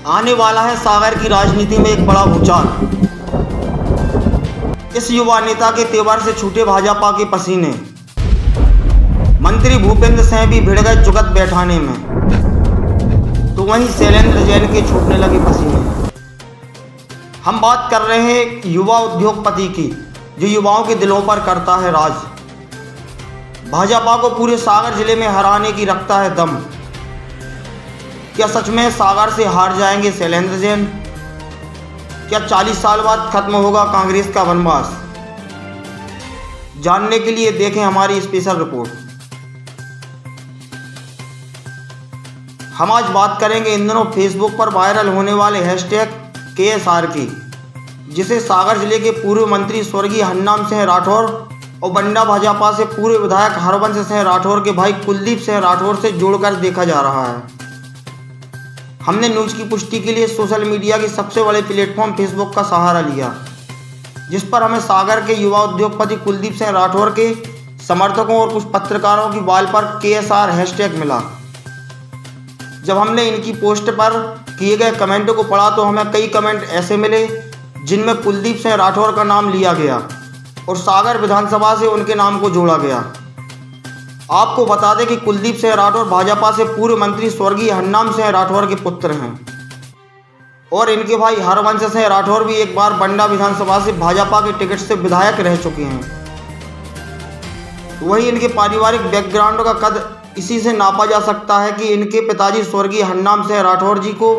आने वाला है सागर की राजनीति में एक बड़ा भूचाल। इस युवा नेता के तेवर से छूटे भाजपा के पसीने। मंत्री भूपेंद्र सिंह भी भिड़ गए जुगत बैठाने में, तो वहीं शैलेंद्र जैन के छूटने लगे पसीने। हम बात कर रहे हैं युवा उद्योगपति की, जो युवाओं के दिलों पर करता है राज। भाजपा को पूरे सागर जिले में हराने की रखता है दम। क्या सच में सागर से हार जाएंगे शैलेंद्र जैन? क्या 40 साल बाद खत्म होगा कांग्रेस का वनवास? जानने के लिए देखें हमारी स्पेशल रिपोर्ट। हम आज बात करेंगे इन दिनों फेसबुक पर वायरल होने वाले हैशटैग KSR की, जिसे सागर जिले के पूर्व मंत्री स्वर्गीय हन्नाम सिंह राठौर और बंडा भाजपा से पूर्व विधायक हरवंश सिंह राठौर के भाई कुलदीप सिंह राठौर से जोड़कर देखा जा रहा है। हमने न्यूज की पुष्टि के लिए सोशल मीडिया के सबसे बड़े प्लेटफॉर्म फेसबुक का सहारा लिया, जिस पर हमें सागर के युवा उद्योगपति कुलदीप सिंह राठौर के समर्थकों और कुछ पत्रकारों की वाल पर KSR हैशटैग मिला। जब हमने इनकी पोस्ट पर किए गए कमेंटों को पढ़ा तो हमें कई कमेंट ऐसे मिले जिनमें कुलदीप सिंह राठौर का नाम लिया गया और सागर विधानसभा से उनके नाम को जोड़ा गया। आपको बता दें कि कुलदीप सिंह राठौर भाजपा से पूर्व मंत्री स्वर्गीय हन्नाम सिंह राठौर के पुत्र हैं और इनके भाई हरवंश सिंह राठौर भी एक बार बंडा विधानसभा से भाजपा के टिकट से विधायक रह चुके हैं। वहीं इनके पारिवारिक बैकग्राउंड का कद इसी से नापा जा सकता है कि इनके पिताजी स्वर्गीय हन्नाम सिंह राठौर जी को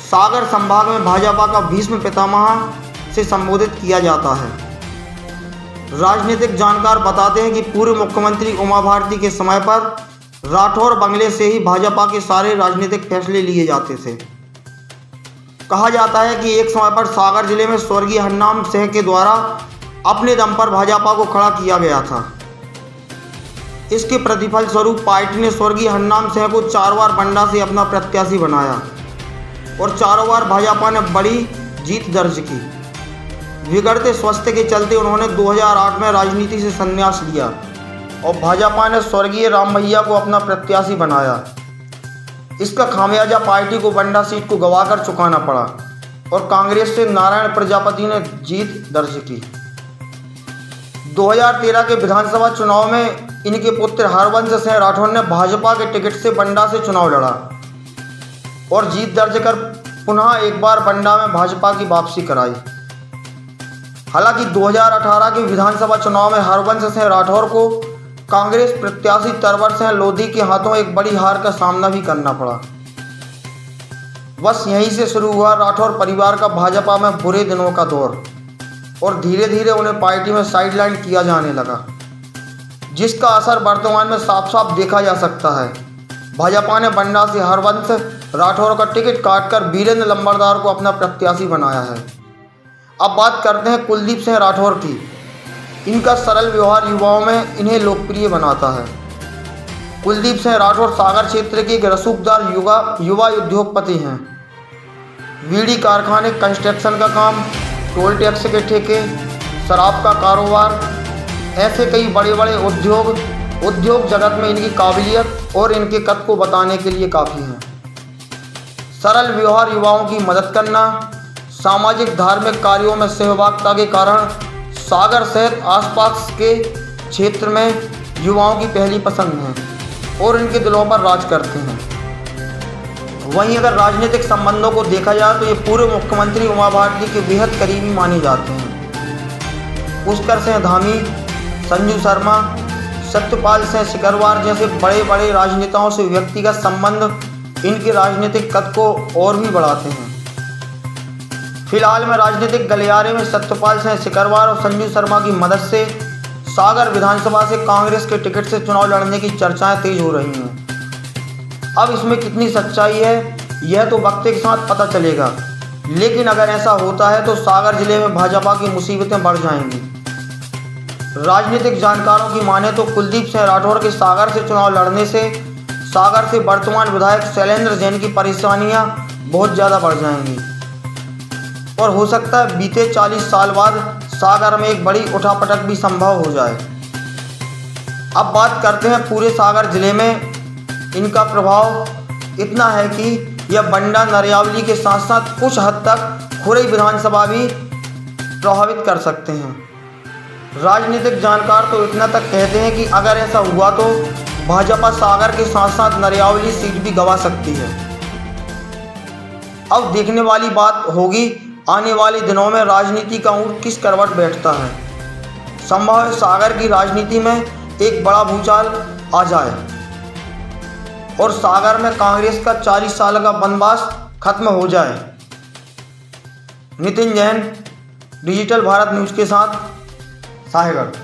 सागर संभाग में भाजपा का भीष्म पितामह से संबोधित किया जाता है। राजनीतिक जानकार बताते हैं कि पूर्व मुख्यमंत्री उमा भारती के समय पर राठौर बंगले से ही भाजपा के सारे राजनीतिक फैसले लिए जाते थे। कहा जाता है कि एक समय पर सागर जिले में स्वर्गीय हन्नाम सिंह के द्वारा अपने दम पर भाजपा को खड़ा किया गया था। इसके प्रतिफल स्वरूप पार्टी ने स्वर्गीय हन्नाम सिंह को 4 बार बंडा से अपना प्रत्याशी बनाया और चारों बार भाजपा ने बड़ी जीत दर्ज की। बिगड़ते स्वास्थ्य के चलते उन्होंने 2008 में राजनीति से संन्यास लिया और भाजपा ने स्वर्गीय राम भैया को अपना प्रत्याशी बनाया। इसका खामियाजा पार्टी को बंडा सीट को गंवाकर चुकाना पड़ा और कांग्रेस से नारायण प्रजापति ने जीत दर्ज की। 2013 के विधानसभा चुनाव में इनके पुत्र हरवंश सिंह राठौर ने भाजपा के टिकट से बंडा से चुनाव लड़ा और जीत दर्ज कर पुनः एक बार बंडा में भाजपा की वापसी कराई। हालांकि 2018 के विधानसभा चुनाव में हरवंश सिंह राठौर को कांग्रेस प्रत्याशी तरवर सिंह लोधी के हाथों एक बड़ी हार का सामना भी करना पड़ा। बस यहीं से शुरू हुआ राठौर परिवार का भाजपा में बुरे दिनों का दौर और धीरे धीरे उन्हें पार्टी में साइडलाइन किया जाने लगा, जिसका असर वर्तमान में साफ साफ देखा जा सकता है। भाजपा ने बंडा से हरवंश राठौर का टिकट काटकर वीरेंद्र लंबरदार को अपना प्रत्याशी बनाया है। अब बात करते हैं कुलदीप सिंह राठौर की। इनका सरल व्यवहार युवाओं में इन्हें लोकप्रिय बनाता है। कुलदीप सिंह राठौर सागर क्षेत्र के एक रसूखदार युवा उद्योगपति हैं। बीड़ी कारखाने, कंस्ट्रक्शन का काम, टोल टैक्स के ठेके, शराब का कारोबार, ऐसे कई बड़े बड़े उद्योग जगत में इनकी काबिलियत और इनके कद को बताने के लिए काफ़ी है। सरल व्यवहार, युवाओं की मदद करना, सामाजिक धार्मिक कार्यों में सहभागिता के कारण सागर सहित आसपास के क्षेत्र में युवाओं की पहली पसंद है और इनके दिलों पर राज करते हैं। वहीं अगर राजनीतिक संबंधों को देखा जाए तो ये पूर्व मुख्यमंत्री उमा भारती के बेहद करीबी माने जाते हैं। पुष्कर सिंह धामी, संजू शर्मा, सत्यपाल सिंह सिकरवार जैसे बड़े बड़े राजनेताओं से व्यक्तिगत संबंध इनके राजनीतिक कद को और भी बढ़ाते हैं। फिलहाल में राजनीतिक गलियारे में सत्यपाल सिंह सिकरवार और संजू शर्मा की मदद से सागर विधानसभा से कांग्रेस के टिकट से चुनाव लड़ने की चर्चाएं तेज हो रही हैं। अब इसमें कितनी सच्चाई है यह तो वक्त के साथ पता चलेगा, लेकिन अगर ऐसा होता है तो सागर जिले में भाजपा की मुसीबतें बढ़ जाएंगी। राजनीतिक जानकारों की माने तो कुलदीप सिंह राठौर के सागर से चुनाव लड़ने से सागर से वर्तमान विधायक शैलेंद्र जैन की परेशानियां बहुत ज़्यादा बढ़ जाएंगी और हो सकता है बीते 40 साल बाद सागर में एक बड़ी उठापटक भी संभव हो जाए। अब बात करते हैं पूरे सागर जिले में इनका प्रभाव इतना है कि यह बंडा नरियावली के साथ साथ कुछ हद तक खुरई विधानसभा भी प्रभावित कर सकते हैं। राजनीतिक जानकार तो इतना तक कहते हैं कि अगर ऐसा हुआ तो भाजपा सागर के साथ साथ नरियावली सीट भी गंवा सकती है। अब देखने वाली बात होगी आने वाले दिनों में राजनीति का ऊँट किस करवट बैठता है। संभव है सागर की राजनीति में एक बड़ा भूचाल आ जाए और सागर में कांग्रेस का 40 साल का वनवास खत्म हो जाए। नितिन जैन, डिजिटल भारत न्यूज़ के साथ साहेगढ़।